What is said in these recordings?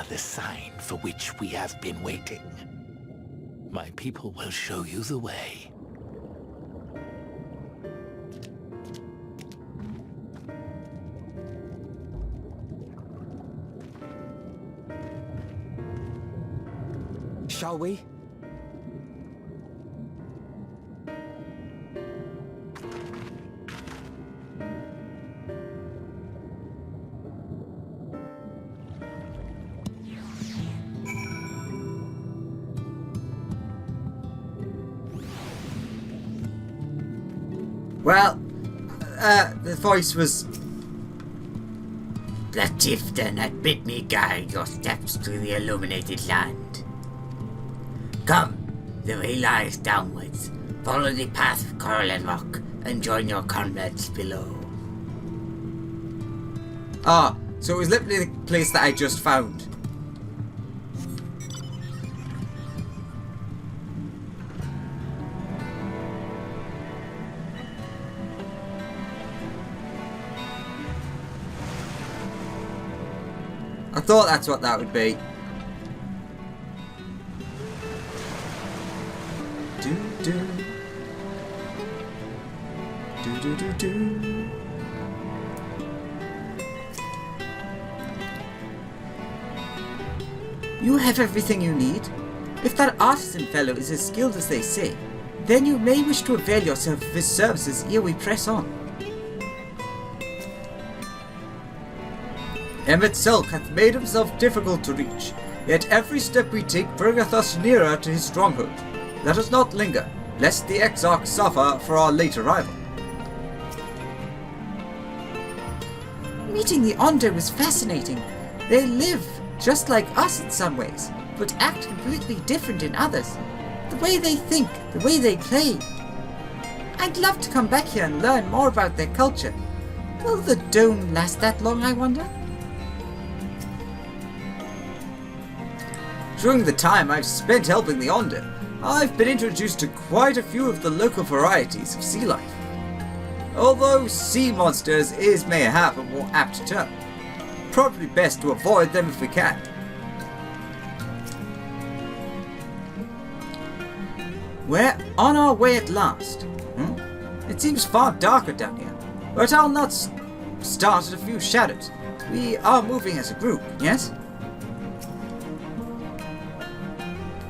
are the sign for which we have been waiting. My people will show you the way. Shall we? Well, the voice was... The chieftain had bid me guide your steps to the illuminated land. Come, the way lies downwards. Follow the path of coral and rock, and join your comrades below. Ah, so it was literally the place that I just found. I thought that's what that would be. Do do do do do do. You have everything you need. If that artisan fellow is as skilled as they say, then you may wish to avail yourself of his services ere we press on. Emet-Selch hath made himself difficult to reach, yet every step we take bringeth us nearer to his stronghold. Let us not linger, lest the exarch suffer for our late arrival. Meeting the Ondo was fascinating. They live just like us in some ways, but act completely different in others. The way they think, the way they play. I'd love to come back here and learn more about their culture. Will the dome last that long, I wonder? During the time I've spent helping the Ondo, I've been introduced to quite a few of the local varieties of sea life. Although sea monsters is mayhap a more apt term. Probably best to avoid them if we can. We're on our way at last. It seems far darker down here, but I'll not start at a few shadows. We are moving as a group, yes?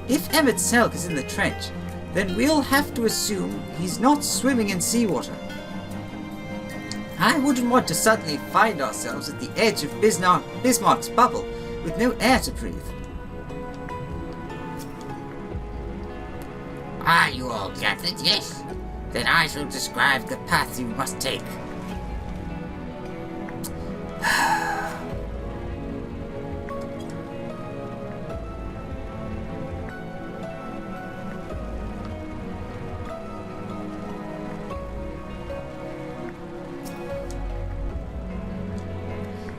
If Emet-Selch is in the trench, then we'll have to assume he's not swimming in seawater. I wouldn't want to suddenly find ourselves at the edge of Bismarck's bubble with no air to breathe. Are you all gathered? Yes. Then I shall describe the path you must take.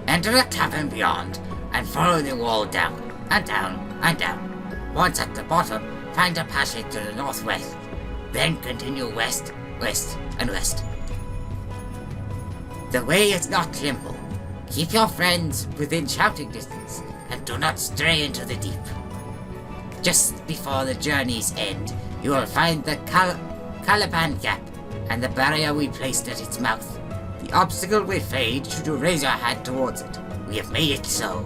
Enter the cavern beyond, and follow the wall down, and down, and down. Once at the bottom, find a passage to the northwest. Then continue west, west, and west. The way is not simple. Keep your friends within shouting distance, and do not stray into the deep. Just before the journey's end, you will find the Caliban Gap, and the barrier we placed at its mouth. The obstacle will fade should you raise your hand towards it. We have made it so.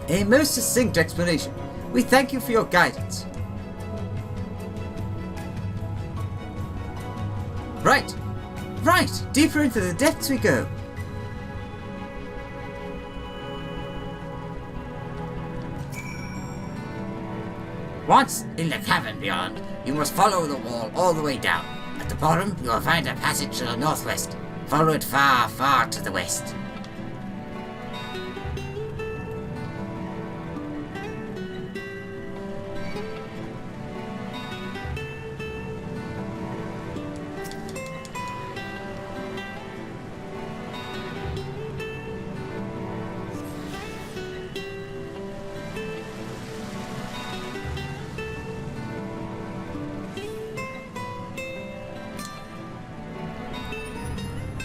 A most succinct explanation. We thank you for your guidance. Right. Right. Deeper into the depths we go. Once in the cavern beyond, you must follow the wall all the way down. At the bottom, you will find a passage to the northwest. Follow it far, far to the west.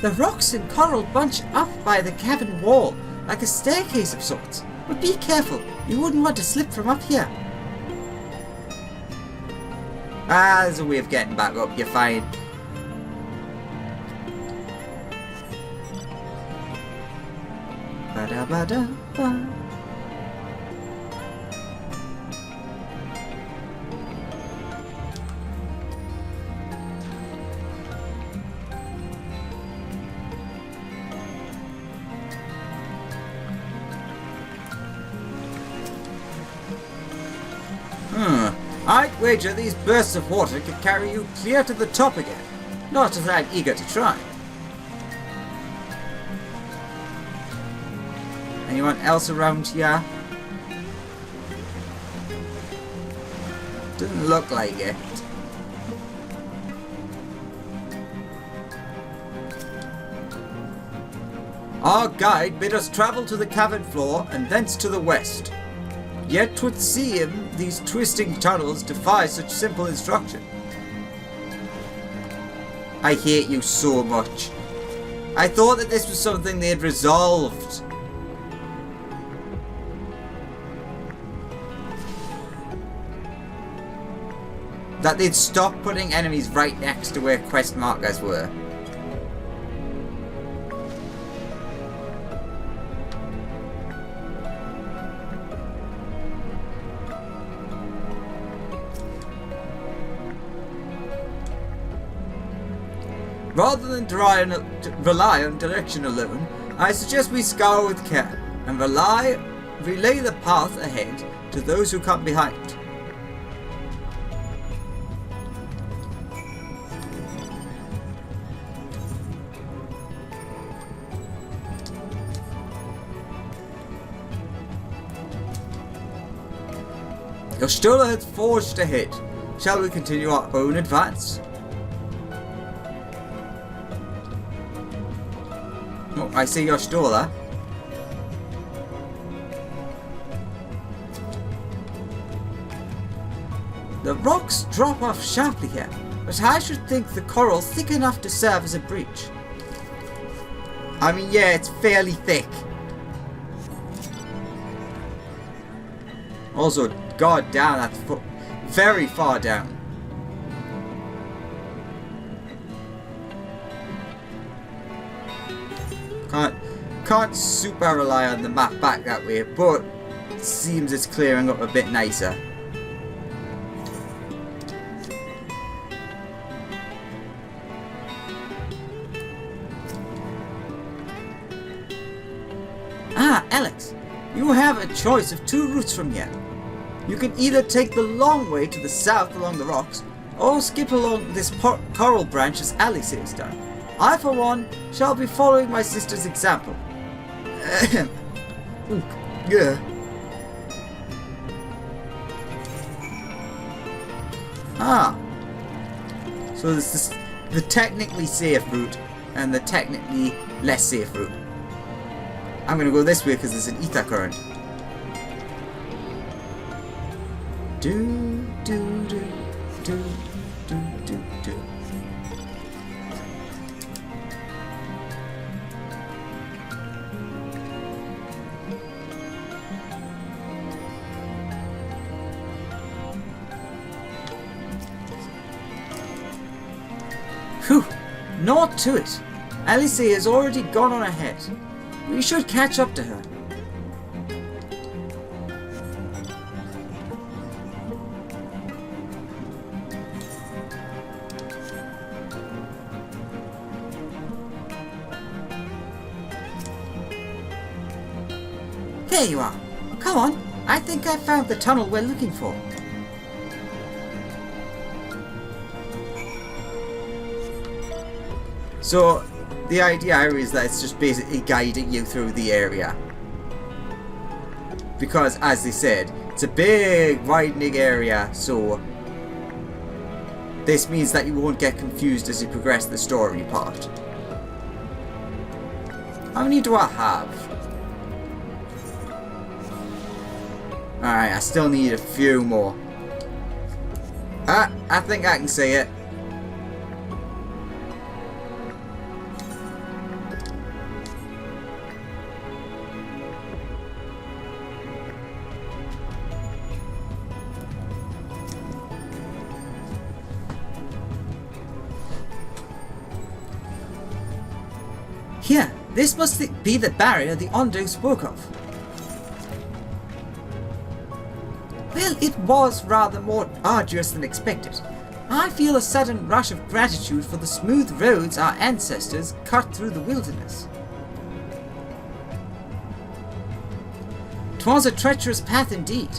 The rocks and coral bunch up by the cavern wall, like a staircase of sorts. But be careful, you wouldn't want to slip from up here. Ah, there's a way of getting back up, you're fine. Ba-da-ba-da-ba. I'd wager these bursts of water could carry you clear to the top again. Not that I'm eager to try. Anyone else around here? Doesn't look like it. Our guide bid us travel to the cavern floor and thence to the west. Yet 'twould seem these twisting tunnels defy such simple instruction. I hate you so much. I thought that this was something they had resolved. That they'd stop putting enemies right next to where quest markers were. Rather than rely on direction alone, I suggest we scour with care and relay the path ahead to those who come behind. Your Stola has forged ahead. Shall we continue our own advance? Oh, I see your Stola. The rocks drop off sharply here, but I should think the coral thick enough to serve as a bridge. I mean, yeah, it's fairly thick. Also, god damn, that's very far down. Can't super rely on the map back that way, but it seems it's clearing up a bit nicer. Ah, Alex, you have a choice of two routes from here. You can either take the long way to the south along the rocks, or skip along this coral branch as Alice has done. I, for one, shall be following my sister's example. Yeah. Ah. So this is the technically safe route and the technically less safe route. I'm gonna go this way because there's an ether current. Do do do do do do do. Whew, not to it. Alice has already gone on ahead. We should catch up to her. There you are. Come on, I think I found the tunnel we're looking for. So, the idea is that it's just basically guiding you through the area. Because, as they said, it's a big, widening area, so this means that you won't get confused as you progress the story part. How many do I have? Alright, I still need a few more. I think I can see it. Here, this must be the barrier the Ondo spoke of. Well, it was rather more arduous than expected. I feel a sudden rush of gratitude for the smooth roads our ancestors cut through the wilderness. 'Twas a treacherous path indeed.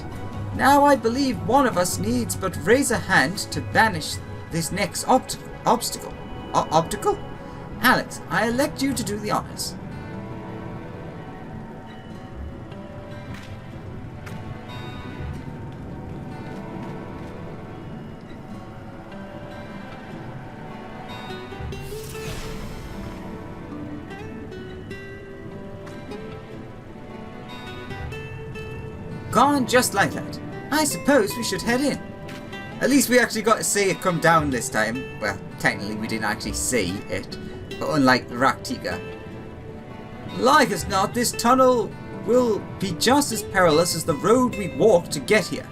Now I believe one of us needs but raise a hand to banish this next obstacle. Obstacle? Alex, I elect you to do the honors. Gone just like that. I suppose we should head in. At least we actually got to see it come down this time. Well, technically we didn't actually see it, but unlike the Raktiga. Like as not, this tunnel will be just as perilous as the road we walked to get here.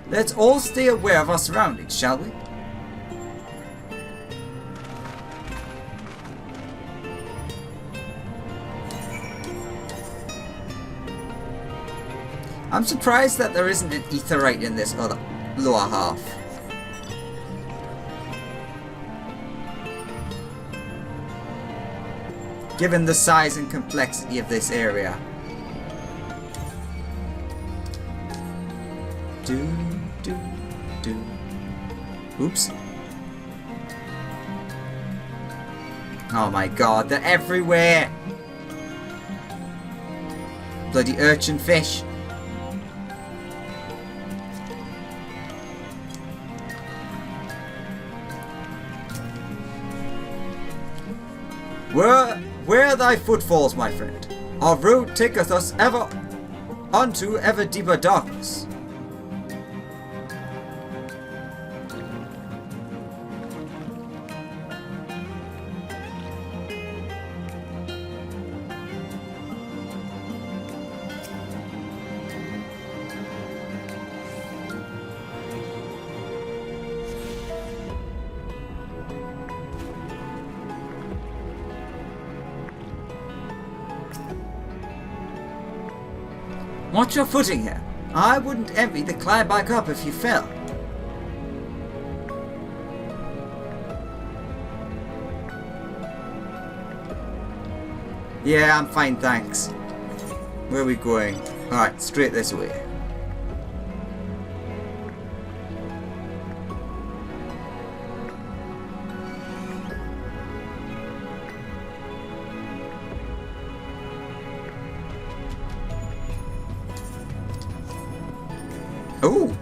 Let's all stay aware of our surroundings, shall we? I'm surprised that there isn't an etherite in this other lower half. Given the size and complexity of this area. Oops. Oh my god, they're everywhere! Bloody urchin fish. Where thy footfalls, my friend. Our road taketh us ever unto ever deeper darkness. Watch your footing here. I wouldn't envy the climb back up if you fell. Yeah, I'm fine, thanks. Where are we going? Alright, straight this way. Oh!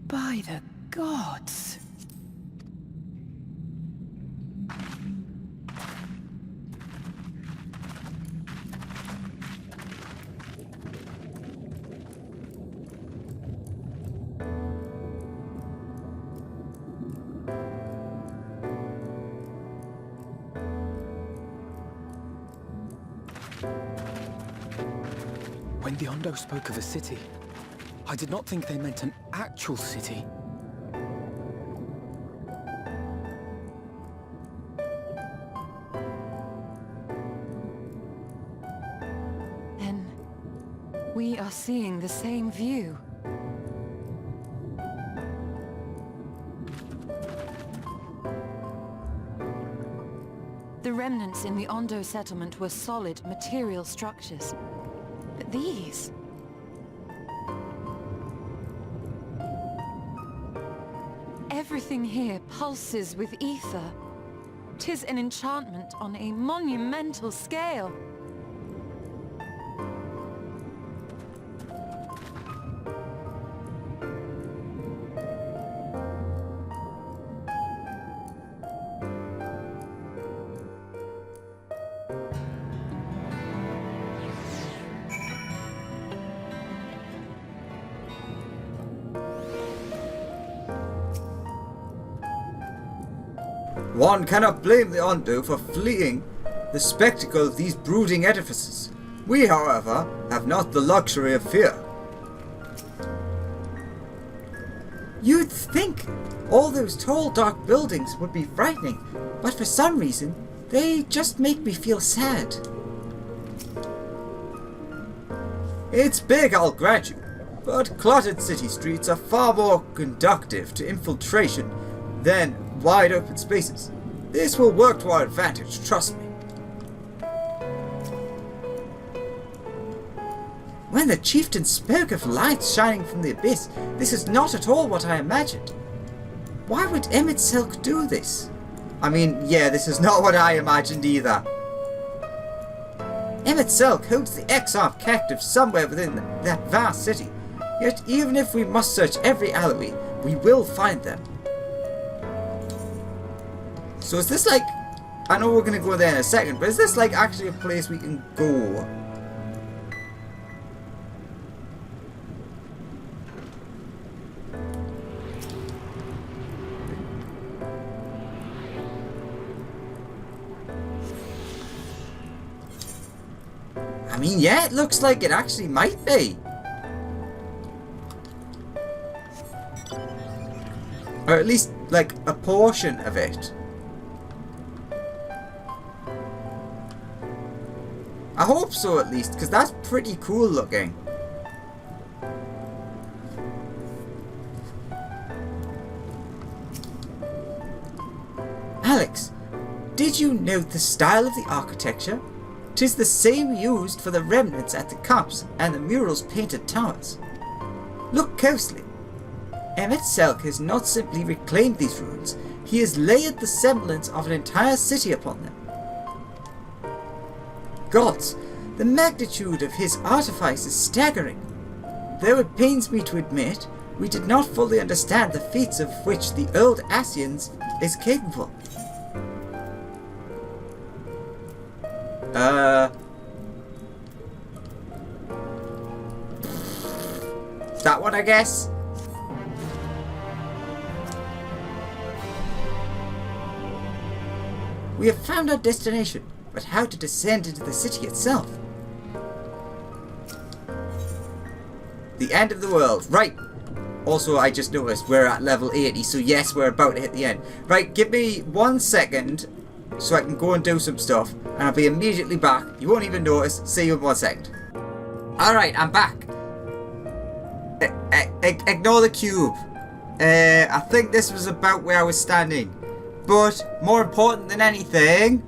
By the gods! When the Ondo spoke of a city, I did not think they meant an actual city. Then we are seeing the same view. The remnants in the Ondo settlement were solid material structures. But these... everything here pulses with ether. 'Tis an enchantment on a monumental scale. One cannot blame the Ondo for fleeing the spectacle of these brooding edifices. We, however, have not the luxury of fear. You'd think all those tall, dark buildings would be frightening, but for some reason, they just make me feel sad. It's big, I'll grant you, but cluttered city streets are far more conducive to infiltration than wide open spaces. This will work to our advantage, trust me. When the chieftain spoke of lights shining from the abyss, this is not at all what I imagined. Why would Emet-Selch do this? I mean, yeah, this is not what I imagined either. Emet-Selch holds the Exarch captive somewhere within that vast city. Yet even if we must search every alleyway, we will find them. So is this like... I know we're going to go there in a second, but is this like actually a place we can go? I mean, yeah, it looks like it actually might be. Or at least, like, a portion of it. I hope so, at least, because that's pretty cool looking. Alex, did you note the style of the architecture? 'Tis the same used for the remnants at the cups and the murals painted towers. Look closely. Emet-Selch has not simply reclaimed these ruins, he has layered the semblance of an entire city upon them. Gods, the magnitude of his artifice is staggering. Though it pains me to admit, we did not fully understand the feats of which the old Asians is capable. That one, I guess? We have found our destination, but how to descend into the city itself? The end of the world. Right. Also, I just noticed we're at level 80, so yes, we're about to hit the end. Right, give me 1 second so I can go and do some stuff, and I'll be immediately back. You won't even notice. See you in 1 second. Alright, I'm back. Ignore the cube. I think this was about where I was standing. But, more important than anything...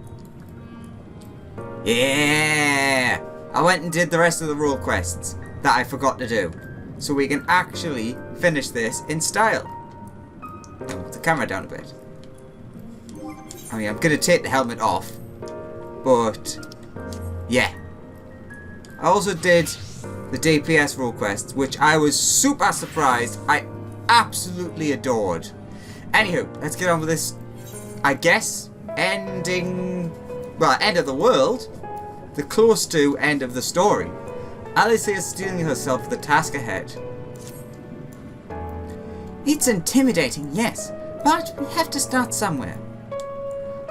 Yeah! I went and did the rest of the role quests that I forgot to do. So we can actually finish this in style. Put the camera down a bit. I mean, I'm going to take the helmet off. But, yeah. I also did the DPS role quests, which I was super surprised. I absolutely adored. Anywho, let's get on with this. I guess ending, well, end of the world, the close to end of the story. Alice is steeling herself for the task ahead. It's intimidating, yes, but we have to start somewhere.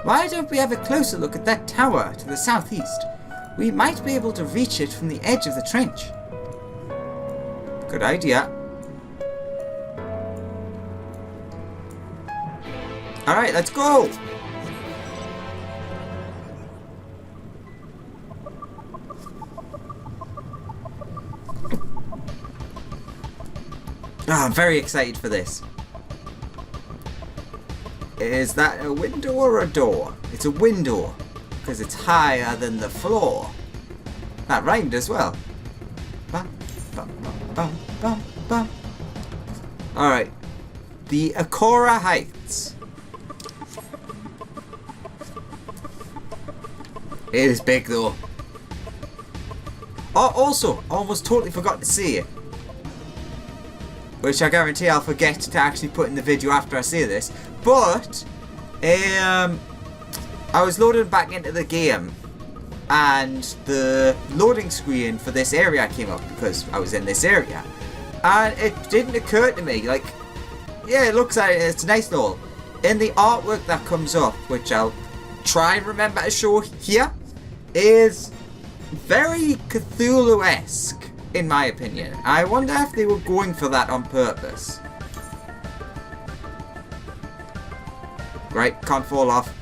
Why don't we have a closer look at that tower to the southeast? We might be able to reach it from the edge of the trench. Good idea. Alright, let's go! I'm very excited for this. Is that a window or a door? It's a window, because it's higher than the floor. That rhymed as well. Alright. The Akora Heights. It is big though. Oh, also, almost totally forgot to say it. Which I guarantee I'll forget to actually put in the video after I say this. But, I was loading back into the game. And the loading screen for this area came up because I was in this area. And it didn't occur to me, like, yeah, it looks like it's nice and all. In the artwork that comes up, which I'll try and remember to show here, is very Cthulhu-esque, in my opinion. I wonder if they were going for that on purpose. Right, can't fall off.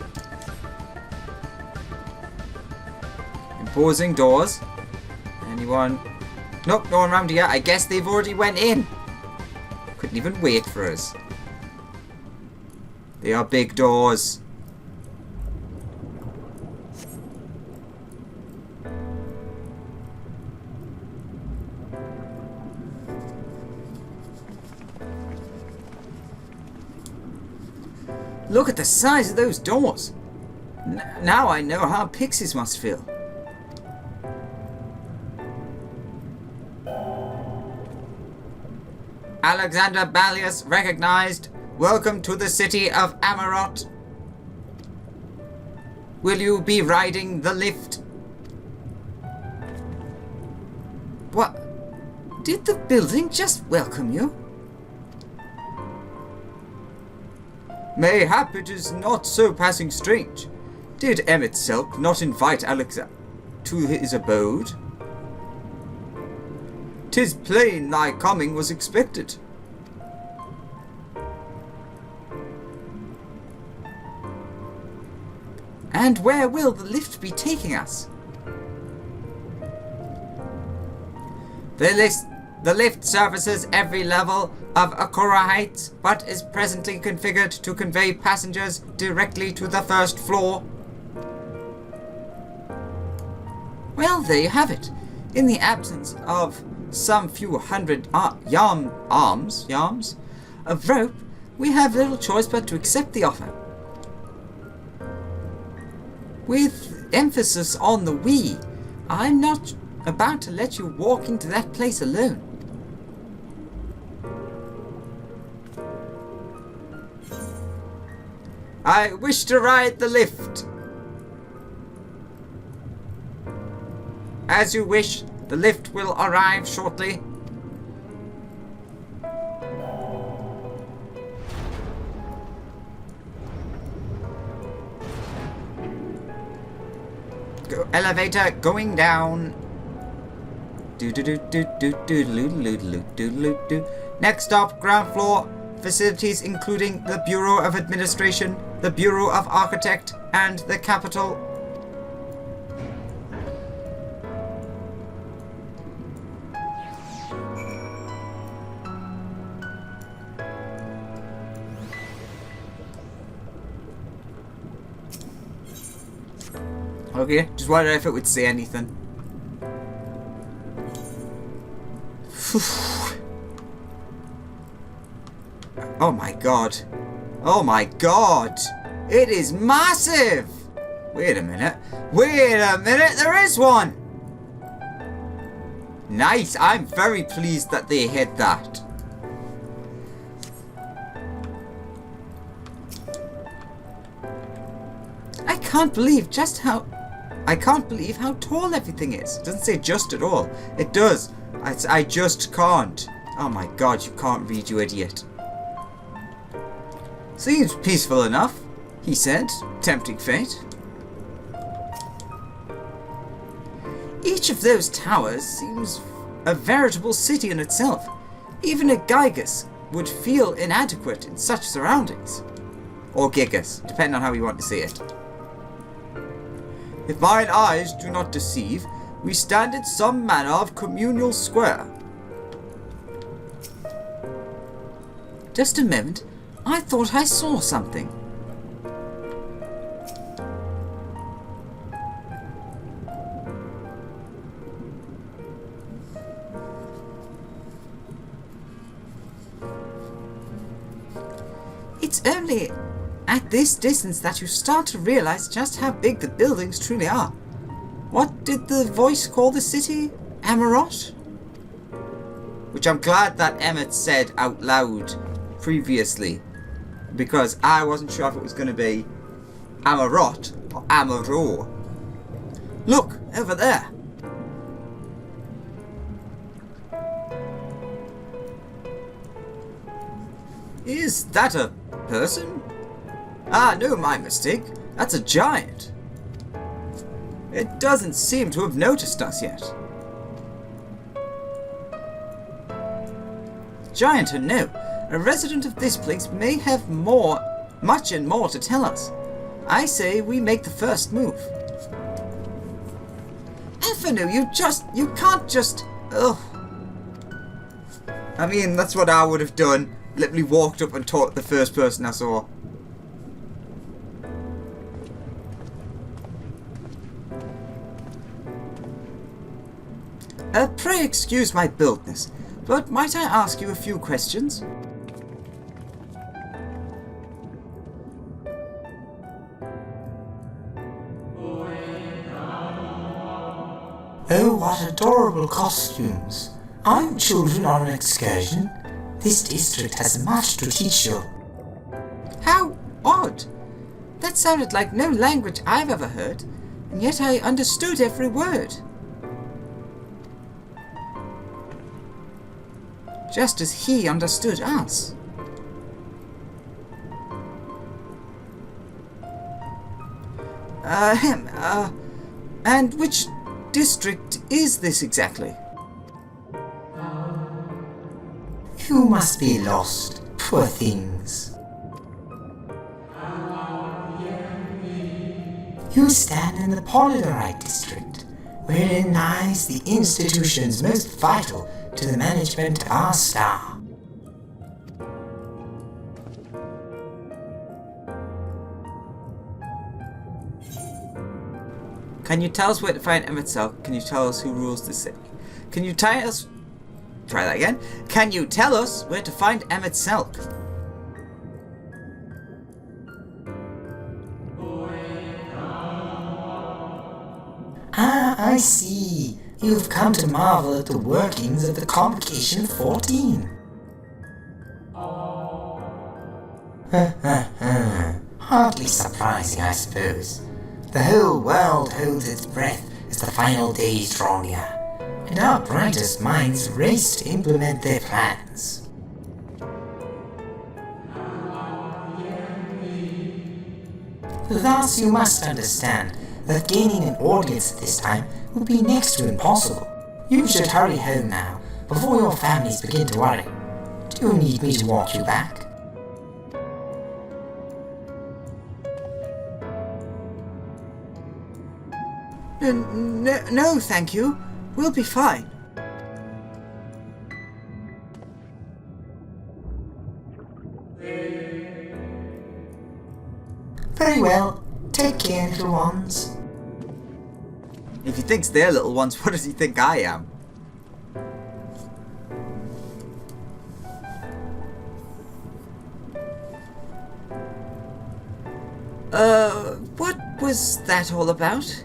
Imposing doors. Anyone? Nope, no one around here. I guess they've already went in. Couldn't even wait for us. They are big doors. Look at the size of those doors. Now I know how pixies must feel. Alexander Ballius recognized. Welcome to the city of Amarot. Will you be riding the lift? What? Did the building just welcome you? Mayhap it is not so passing strange. Did Emet-Selch not invite Alex to his abode? 'Tis plain thy coming was expected. And where will the lift be taking us? The lift services every level of Akura Heights, but is presently configured to convey passengers directly to the first floor. Well, there you have it. In the absence of some few hundred arms of rope, we have little choice but to accept the offer. With emphasis on the we, I'm not about to let you walk into that place alone. I wish to ride the lift. As you wish, the lift will arrive shortly. Elevator going down. Next stop, ground floor. Facilities including the Bureau of Administration, the Bureau of Architect, and the Capitol. Okay, just wondered if it would say anything. Oh my god. Oh my god. It is massive! Wait a minute. Wait a minute, there is one! Nice, I'm very pleased that they hit that. I can't believe how tall everything is. It doesn't say just at all. It does. I just can't. Oh my god, you can't read, you idiot. Seems peaceful enough, he said, tempting fate. Each of those towers seems a veritable city in itself. Even a Gigas would feel inadequate in such surroundings. Or Gigas, depending on how you want to see it. If mine eyes do not deceive, we stand in some manner of communal square. Just a moment, I thought I saw something. It's only at this distance that you start to realize just how big the buildings truly are. What did the voice call the city? Amarot? Which I'm glad that Emmett said out loud previously, because I wasn't sure if it was going to be Amarot or Amaro. Look, over there. Is that a person? Ah, no, my mistake. That's a giant. It doesn't seem to have noticed us yet. Giant or no, a resident of this place may much and more to tell us. I say we make the first move. Avenue, you can't just... Ugh. I mean, that's what I would have done. Literally walked up and talked to the first person I saw. Pray excuse my boldness, but might I ask you a few questions? Oh, what adorable costumes. Are you children on an excursion? This district has much to teach you. How odd! That sounded like no language I've ever heard, and yet I understood every word. Just as he understood us. And which district is this exactly? You must be lost, poor things. You stand in the Polydorite district, wherein lies the institutions most vital to the management of our star. Can you tell us where to find Emet-Selch? Can you tell us who rules the city? Can you tell us... Try that again. Can you tell us where to find Emet-Selch? Ah, I see. You've come to marvel at the workings of the Convocation 14. Hardly surprising, I suppose. The whole world holds its breath as the final days draw near, and our brightest minds race to implement their plans. Thus, you must understand that gaining an audience at this time would be next to impossible. You should hurry home now, before your families begin to worry. Do you need me to walk you back? No, thank you. We'll be fine. Very well. Take care, little ones. If he thinks they're little ones, what does he think I am? What was that all about?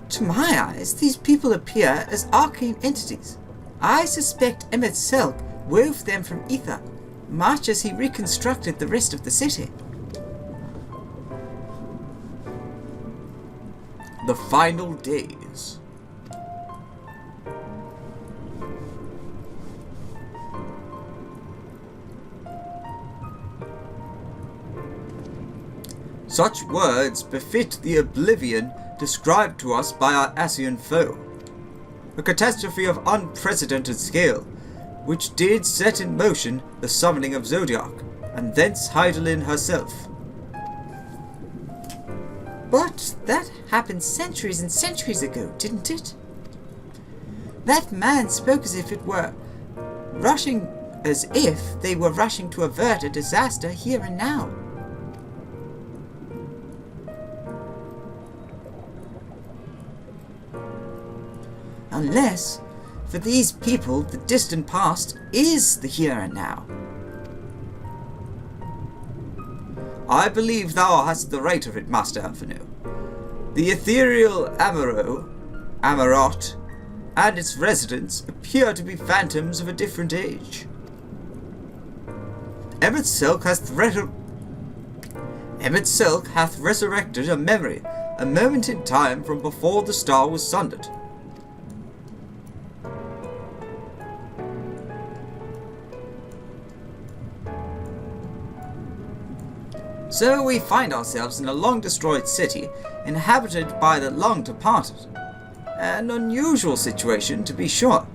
To my eyes, these people appear as arcane entities. I suspect Emet-Selch wove them from ether, much as he reconstructed the rest of the city. The final days. Such words befit the oblivion described to us by our Asian foe. A catastrophe of unprecedented scale, which did set in motion the summoning of Zodiac, and thence Heidelin herself. But that happened centuries and centuries ago, didn't it? That man spoke as if they were rushing to avert a disaster here and now. Unless, for these people, the distant past is the here and now. I believe thou hast the right of it, Master Avenue. The ethereal Amarot, and its residents appear to be phantoms of a different age. Emet-Selch hath resurrected a memory, a moment in time from before the star was sundered. So we find ourselves in a long-destroyed city, inhabited by the long-departed. An unusual situation, to be sure,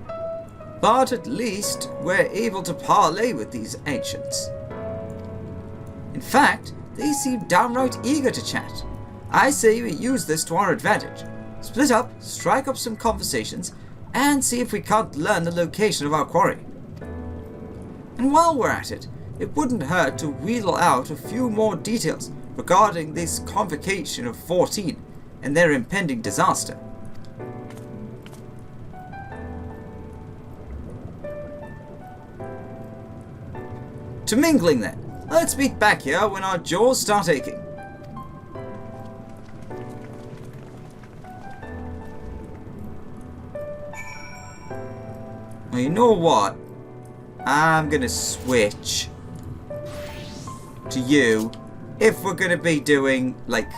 but at least we're able to parley with these ancients. In fact, they seem downright eager to chat. I say we use this to our advantage. Split up, strike up some conversations, and see if we can't learn the location of our quarry. And while we're at it, it wouldn't hurt to wheedle out a few more details regarding this convocation of 14 and their impending disaster. To mingling then. Let's meet back here when our jaws start aching. Well, you know what? I'm gonna switch to you if we're gonna be doing, like,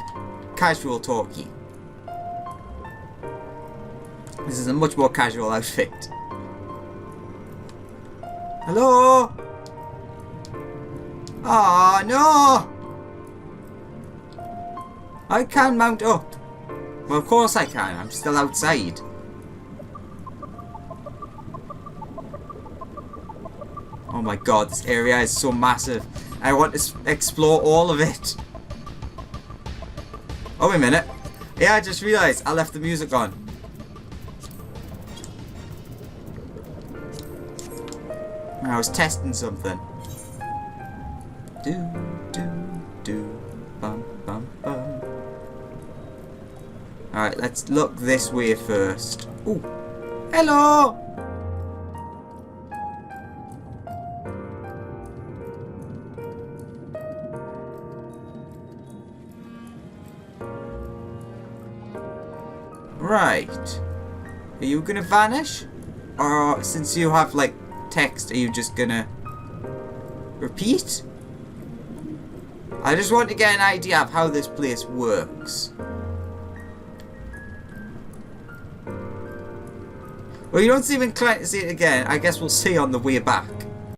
casual talkie. This is a much more casual outfit. Hello? Ah, no! I can't mount up. Well, of course I can. I'm still outside. Oh my god, this area is so massive. I want to explore all of it. Oh, wait a minute. Yeah, I just realised I left the music on. I was testing something. Do, do, do, bum, bum, bum. Alright, let's look this way first. Ooh. Hello! Right. Are you gonna vanish? Or since you have, like, text, are you just gonna repeat? I just want to get an idea of how this place works. Well, you don't seem inclined to see it again. I guess we'll see on the way back.